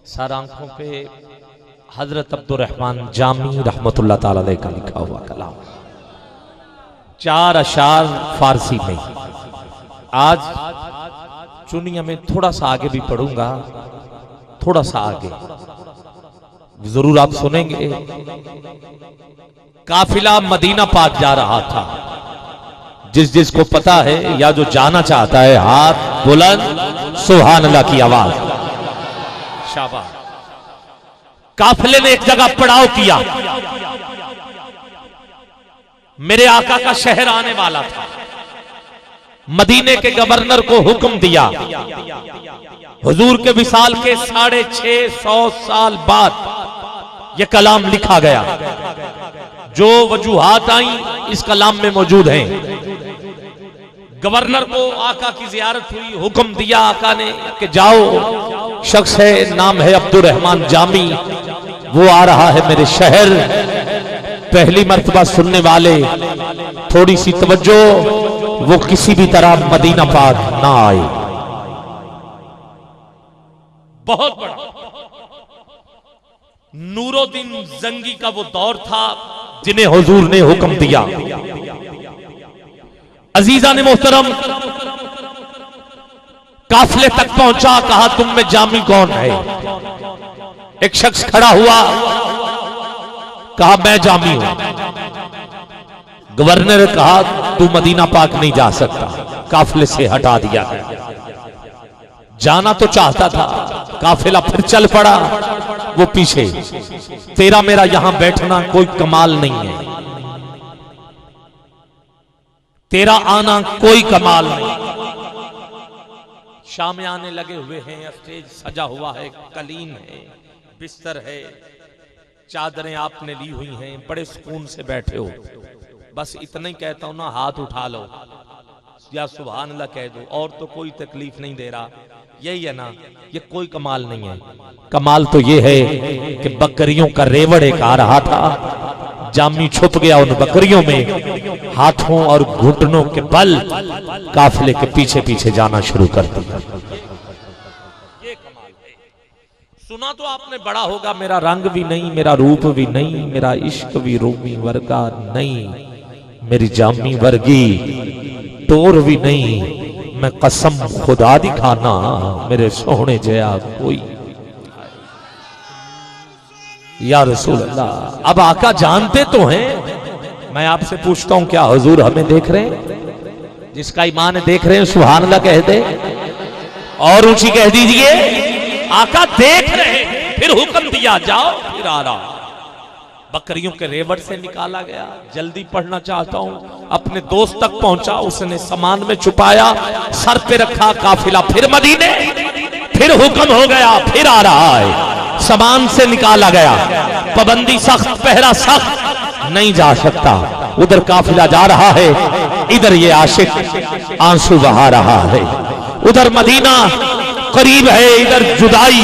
سر آنکھوں پہ حضرت عبدالرحمن جامی رحمت اللہ تعالی علیہ کا لکھا ہوا کلام، 4 اشعار فارسی میں. آج چنیا میں تھوڑا سا آگے بھی پڑھوں گا، تھوڑا سا آگے ضرور آپ سنیں گے. قافلہ مدینہ پاک جا رہا تھا. جس کو پتا ہے یا جو جانا چاہتا ہے ہاتھ بلند، سبحان اللہ کی آواز. شاباش. قافلے نے ایک جگہ پڑاؤ کیا. میرے آقا کا شہر آنے والا تھا. مدینے کے گورنر کو حکم دیا، حضور کے وصال کے 650 سال بعد یہ کلام لکھا گیا. جو وجوہات آئیں اس کلام میں موجود ہیں. گورنر کو آقا کی زیارت ہوئی، حکم دیا آقا نے کہ جاؤ، شخص ہے نام ہے عبدالرحمن جامی، وہ آ رہا ہے میرے شہر. پہلی مرتبہ سننے والے تھوڑی سی توجہ، وہ کسی بھی طرح مدینہ پاک نہ آئے. بہت بڑا نور الدین زنگی کا وہ دور تھا جنہیں حضور نے حکم دیا. عزیزان محترم، قافلے تک پہنچا، کہا تم میں جامی کون ہے؟ ایک شخص کھڑا ہوا، کہا میں جامی ہوں. گورنر نے کہا تو مدینہ پاک نہیں جا سکتا، قافلے سے ہٹا دیا. جانا تو چاہتا تھا. قافلہ پھر چل پڑا، وہ پیچھے. تیرا میرا یہاں بیٹھنا کوئی کمال نہیں ہے، تیرا آنا کوئی کمال نہیں. شام آنے لگے ہوئے ہیں، اسٹیج سجا ہوا ہے، قلین ہے، بستر ہے، چادریں آپ نے لی ہوئی ہیں، بڑے سکون سے بیٹھے ہو. بس اتنا ہی کہتا ہوں نا، ہاتھ اٹھا لو یا سبحان اللہ کہہ دو، اور تو کوئی تکلیف نہیں دے رہا. یہی ہے نا، یہ کوئی کمال نہیں ہے. کمال تو یہ ہے کہ بکریوں کا ریوڑ ایک آ رہا تھا، جامی چھپ گیا ان بکریوں میں، ہاتھوں اور گھٹنوں کے بل قافلے کے پیچھے پیچھے جانا شروع کر دیا. سنا تو آپ نے بڑا ہوگا، میرا رنگ بھی نہیں، میرا روپ بھی نہیں، میرا عشق بھی رومی ورگا نہیں، میری جامی ورگی ٹور بھی نہیں، میں قسم خدا دی کھانا میرے سونے جیا کوئی. یا رسول اللہ. اب آقا جانتے تو ہیں. میں آپ سے پوچھتا ہوں، کیا حضور ہمیں دیکھ رہے ہیں؟ جس کا ایمان دیکھ رہے ہیں سبحان اللہ کہہ دے، اور اونچی کہہ دیجئے آقا دیکھ رہے ہیں. پھر حکم دیا جاؤ. پھر آ رہا بکریوں کے ریوڑ سے نکالا گیا. جلدی پڑھنا چاہتا ہوں. اپنے دوست تک پہنچا، اس نے سامان میں چھپایا، سر پہ رکھا. قافلہ پھر مدینے، پھر حکم ہو گیا، پھر آ رہا ہے. سامان سے نکالا گیا، پابندی سخت، پہرا سخت، نہیں جا سکتا. ادھر قافلہ جا رہا ہے، ادھر یہ عاشق آنسو بہا رہا ہے. ادھر مدینہ قریب ہے، ادھر جدائی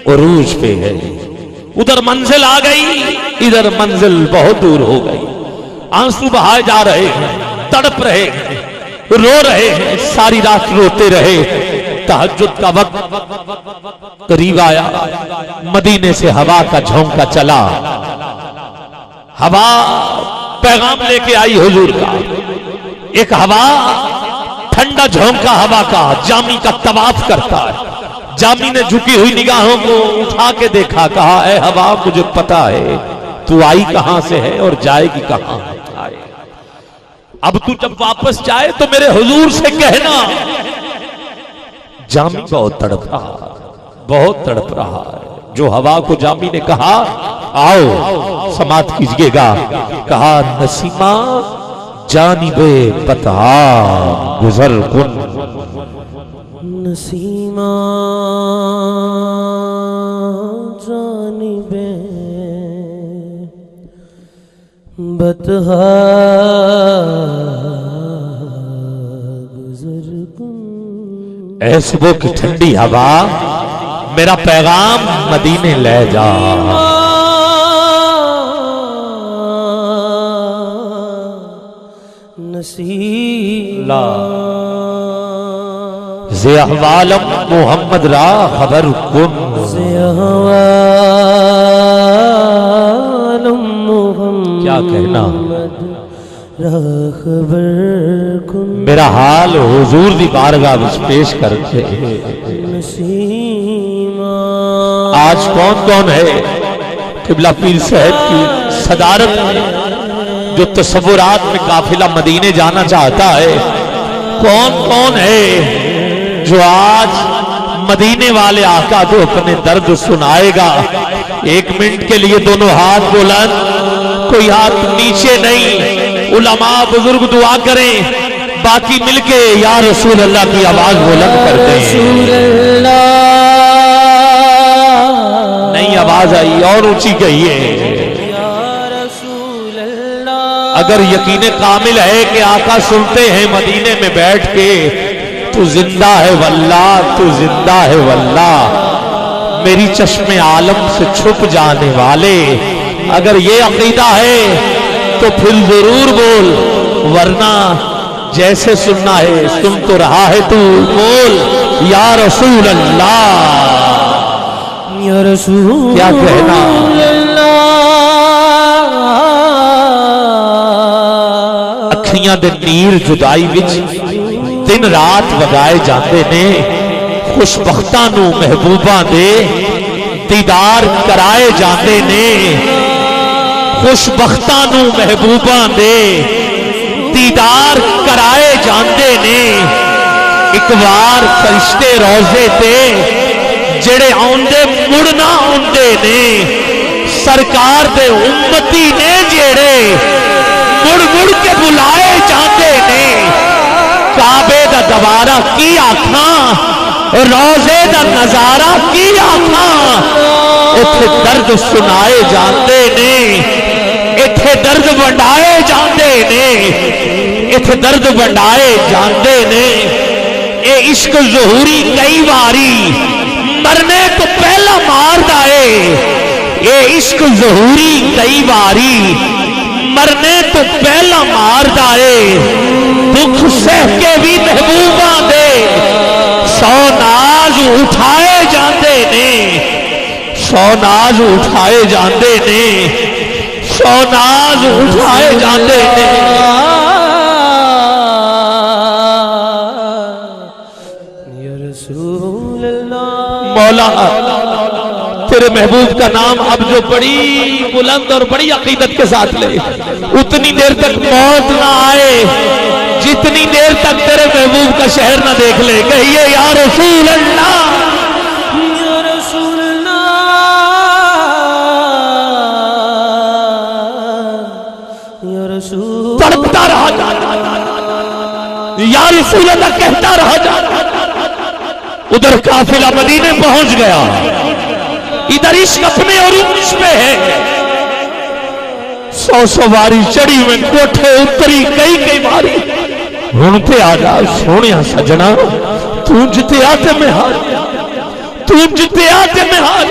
عروج پہ ہے. ادھر منزل آ گئی، ادھر منزل بہت دور ہو گئی. آنسو بہائے جا رہے ہیں، تڑپ رہے ہیں، رو رہے ہیں، ساری رات روتے رہے. تہجد کا وقت قریب آیا. مدینے سے ہوا کا جھونکا چلا. ہوا پیغام لے کے آئی حضور کا. ایک ہوا، ٹھنڈا جھونکا ہوا کا، جامی کا طواف کرتا ہے. جامی نے جھکی ہوئی نگاہوں کو اٹھا کے دیکھا، کہا اے ہوا مجھے پتا ہے تو آئی کہاں سے ہے اور جائے گی کہاں. اب تو جب واپس جائے تو میرے حضور سے کہنا. جامی بہت تڑپ رہا، بہت تڑپ رہا ہے. جو ہوا کو جامی نے کہا آؤ سماعت کیجئے گا، کہا نسیمہ جانب بطحا گزر کن. نسیمہ جانب بطحا گزر کن. اے صبح کی ٹھنڈی ہوا، میرا پیغام مدینے لے جا. نسیمہ ز احوالم محمد را خبر کن احوالم محمد کیا کہنا را خبر کن میرا حال حضور دی بارگاہ وچ پیش کرتے نسیما آج کون کون ہے قبلہ پیر صاحب کی صدارت میں جو تصورات میں قافلہ مدینے جانا چاہتا ہے کون کون ہے جو آج مدینے والے آقا کو اپنے درد سنائے گا ایک منٹ کے لیے دونوں ہاتھ بلند کوئی ہاتھ نیچے نہیں علماء بزرگ دعا کریں باقی مل کے یا رسول اللہ کی آواز بلند کرتے ہیں نہیں آواز آئی اور اونچی کہیے اگر یقین کامل ہے کہ آقا سنتے ہیں مدینے میں بیٹھ کے تو زندہ ہے واللہ تو زندہ ہے واللہ میری چشم عالم سے چھپ جانے والے اگر یہ عقیدہ ہے تو پھر ضرور بول ورنہ جیسے سننا ہے سن تو رہا ہے تو بول یا رسول اللہ یا رسول کیا کہنا اکھیاں دے نیر جدائی وچ دن رات وگائے جاندے نے خوشبختاں نو محبوباں دے دیدار کرائے جاندے نے خوشبختاں نو محبوباں دے دیدار کرائے جاندے نے ایک بار فرشتے روزے تے جڑے آندے مڑنا آندے نے سرکار دے امتی نے جڑے مڑ مڑ کے بلائے جاندے نے کعبے دا دوارہ کی آکھاں روزے دا نظارہ کی آکھاں ایتھے درد سنائے جاندے نے ایتھے درد ونڈائے جاندے نے ایتھے درد ونڈائے جاندے نے اے عشق ظہوری کئی باری مرنے تو پہلا مار دائے اے عشق ظہوری کئی باری مرنے تو پہلا مار دائے دکھ سہ کے بھی محبوباں دے سو ناز اٹھائے جاندے نے سو ناز اٹھائے جاندے نے سو ناز اٹھائے جاندے نے یا رسول اللہ مولا تیرے محبوب کا نام اب جو بڑی بلند اور بڑی عقیدت کے ساتھ لے اتنی دیر تک موت نہ آئے جتنی دیر تک تیرے محبوب کا شہر نہ دیکھ لے کہیے یا رسول اللہ یا رسول اللہ یا رسول تڑپتا رہا جاتا یا رسول اللہ کہتا رہا جاتا ادھر قافلہ مدینے پہنچ گیا ادھر عشق اپنے اور عشق پہ ہے سو سواری چڑی میں کوٹھے اتری کئی باری رونتے آ جا سونیا سجنا تونجتے آتے میں ہار تونجتے آتے میں ہار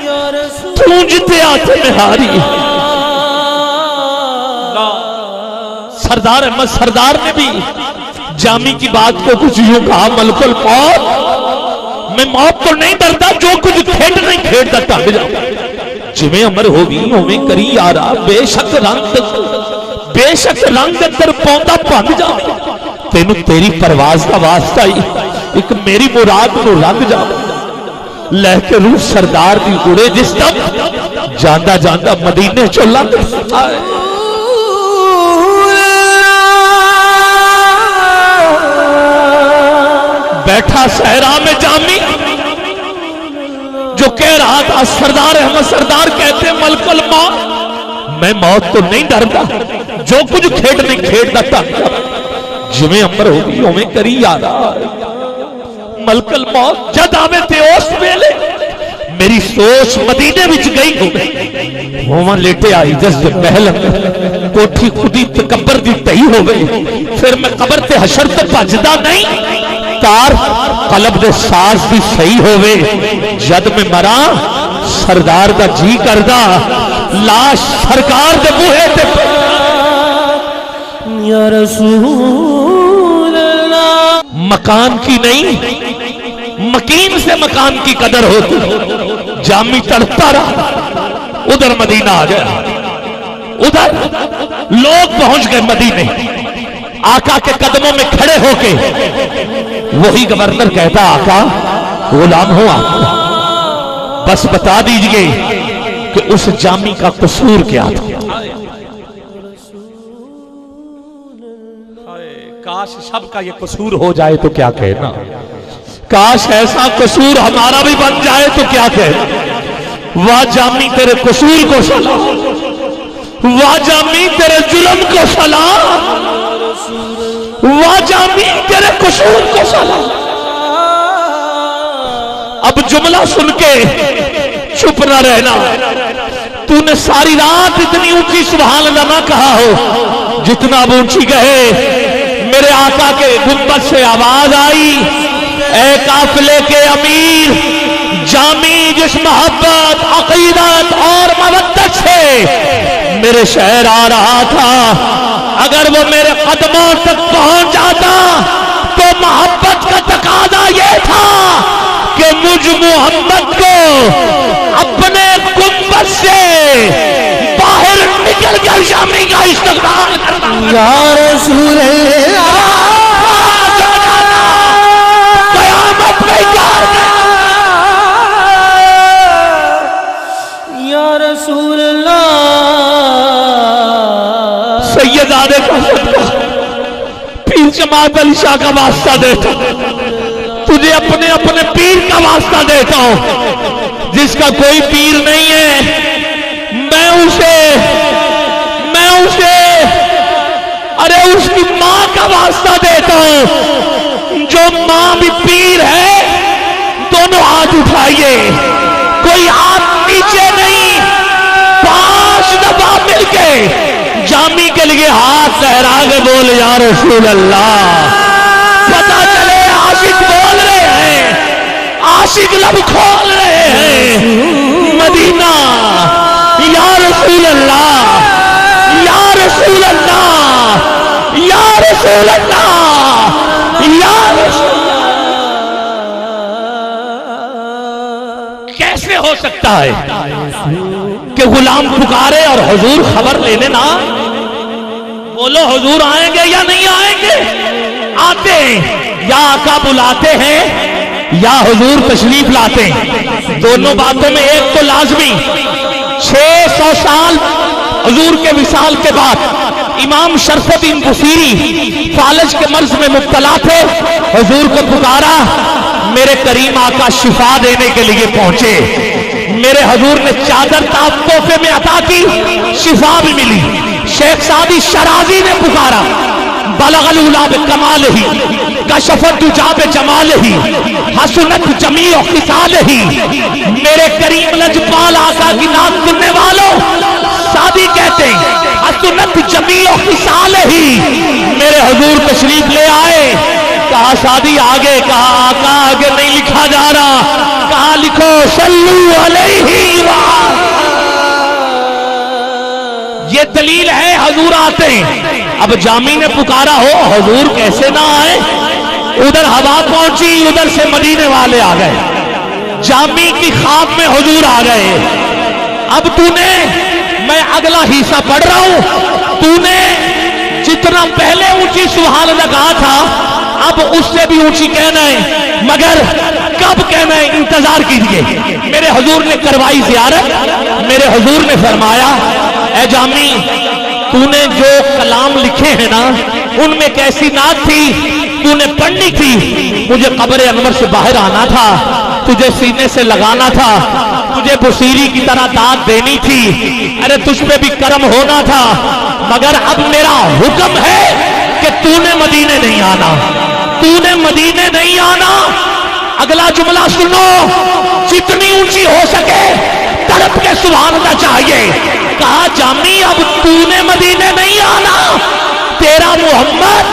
یا رسول تونجتے آتے میں ہاری سردار احمد سردار نے بھی جامی کی بات کو کچھ یوں کہا ملک الموت میں موت تو نہیں ڈرتا جو کچھ کھیٹ نہیں کھیٹتا ٹھنڈ جا جویں امر ہوگی ہویں کری یارا بے شک رنگ اندر پوندا پھند جا تینوں تیری پرواز کا واسطہ ہی ایک میری مراد نو رنگ جا لہ کے روح سردار دی اڑے جس تب جاندہ جاندہ مدینے چو لنگ آئے بیٹھا صحرا میں جامی جو کہہ رہا تھا سردار احمد سردار کہتے ملک الموت میں موت تو نہیں ڈرتا جو کچھ کھیٹ نہیں کھیٹتا تھا جویں امر ہوگی ہویں کری یارا ملک الموت جد آوے تے اس ویلے میری سوچ مدینے وچ گئی ہوئے ہوماں لیٹے آئی جس دے محل کوٹھی خودی تکبر دی تہی ہو گئی پھر میں قبر تے حشر تے بھجدا نہیں تار قلب دے ساز دی صحیح ہوئے جد میں مرا سردار دا جی کردہ لاش سرکار دے بوہے تے یا رسول اللہ مکان کی نہیں مکین سے مکان کی قدر ہوتی. جامی تڑپتا رہا, ادھر مدینہ آ گیا, ادھر لوگ پہنچ گئے مدینے. آقا کے قدموں میں کھڑے ہو کے وہی گورنر کہتا آقا غلام ہوں آپ, بس بتا دیجئے کہ اس جامی کا قصور کیا تھا. کاش سب کا یہ قصور ہو جائے تو کیا کہنا, کاش ایسا قصور ہمارا بھی بن جائے تو کیا کہنا. واہ جامی تیرے قصور کو سلام, واہ جامی تیرے ظلم کو سلام, واہ جامی تیرے قصور کو سلام. اب جملہ سن کے چپ نہ رہنا. تو نے ساری رات اتنی اونچی سبحان اللہ نہ کہا ہو جتنا اب اونچی کہے. میرے آقا کے گنبد سے آواز آئی, اے قافلے کے امیر, جامی جس محبت عقیدت اور مودت سے میرے شہر آ رہا تھا, اگر وہ میرے قدموں تک پہنچ جاتا تو محبت کا تقاضا یہ تھا کہ مجھ محمد کو اپنے گنبد سے باہر نکل کر جامی کا استقبال کرنا. یا رسول اللہ قیامت میں یا رسول اللہ. سیدادے کا صدقہ پیر جماعت علی شاہ کا واسطہ دیتا تجھے اپنے اپنے پیر کا واسطہ دیتا ہوں. جس کا کوئی پیر نہیں ہے میں اسے ارے اس کی ماں کا واسطہ دیتا ہوں. جو ماں بھی پیر ہے دونوں ہاتھ اٹھائیے, کوئی ہاتھ نیچے نہیں, 5 دفعہ مل کے جامی کے لیے ہاتھ لہرا کے بول یا رسول اللہ. پتہ چلے عاشق بول رہے ہیں, عاشق لب کھول رہے ہیں. مدینہ یا رسول اللہ, یا رسول اللہ, یا رسول اللہ, یا رسول اللہ. کیسے ہو سکتا ہے کہ غلام پکارے اور حضور خبر لینے نہ؟ بولو حضور آئیں گے یا نہیں آئیں گے؟ آتے ہیں, یا آقا بلاتے ہیں یا حضور تشریف لاتے ہیں. دونوں باتوں میں ایک تو لازمی. 600 سال حضور کے وصال کے بعد امام شرف الدین بصیری فالج کے مرض میں مبتلا تھے. حضور کو پکارا, میرے کریم آقا شفا دینے کے لیے پہنچے. میرے حضور نے چادر تحفے میں عطا کی, شفا بھی ملی. شیخ سعدی شرازی نے پکارا, بلغ العلا بکمالہ کشف الدجا بجمالہ حسنت جمیع خصالہ. میرے کریم لجپال آقا کی نام سننے والوں, سعدی کہتے ہیں حسنت جمیع خصالہ. میرے حضور تشریف لے آئے, کہا سعدی آگے, کہا آقا آگے نہیں لکھا جا رہا, کہا لکھو صلو علیہ وآلہ. یہ دلیل ہے حضور آتے ہیں. اب جامی نے پکارا ہو حضور کیسے نہ آئے. ادھر ہوا پہنچی, ادھر سے مدینے والے آ گئے, جامی کی خواب میں حضور آ گئے. اب تو نے, میں اگلا حصہ پڑھ رہا ہوں, تو نے جتنا پہلے اونچی سبحان اللہ کہا تھا اب اس سے بھی اونچی کہنا ہے, مگر کب کہنا ہے انتظار کیجئے. میرے حضور نے کروائی زیارت. میرے حضور نے فرمایا, اے جامی تو نے جو کلام لکھے ہیں نا ان میں کیسی نعت تھی تو نے پڑھنی تھی. مجھے قبر انور سے باہر آنا تھا, تجھے سینے سے لگانا تھا, تجھے بصیری کی طرح داد دینی تھی, ارے تجھ پہ بھی کرم ہونا تھا, مگر اب میرا حکم ہے کہ تو نے مدینے نہیں آنا, تو نے مدینے نہیں آنا. اگلا جملہ سنو, جتنی اونچی ہو سکے تڑپ کے سبحان اللہ چاہیے. کہا جامی اب تو نے مدینے نہیں آنا, تیرا محمد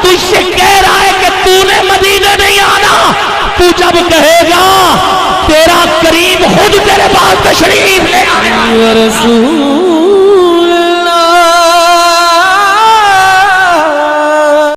تجھ سے کہہ رہا ہے کہ تو نے مدینے نہیں آنا. تو جب کہے گا تیرا کریم خود تیرے پاس تشریف لے آئے. یا رسول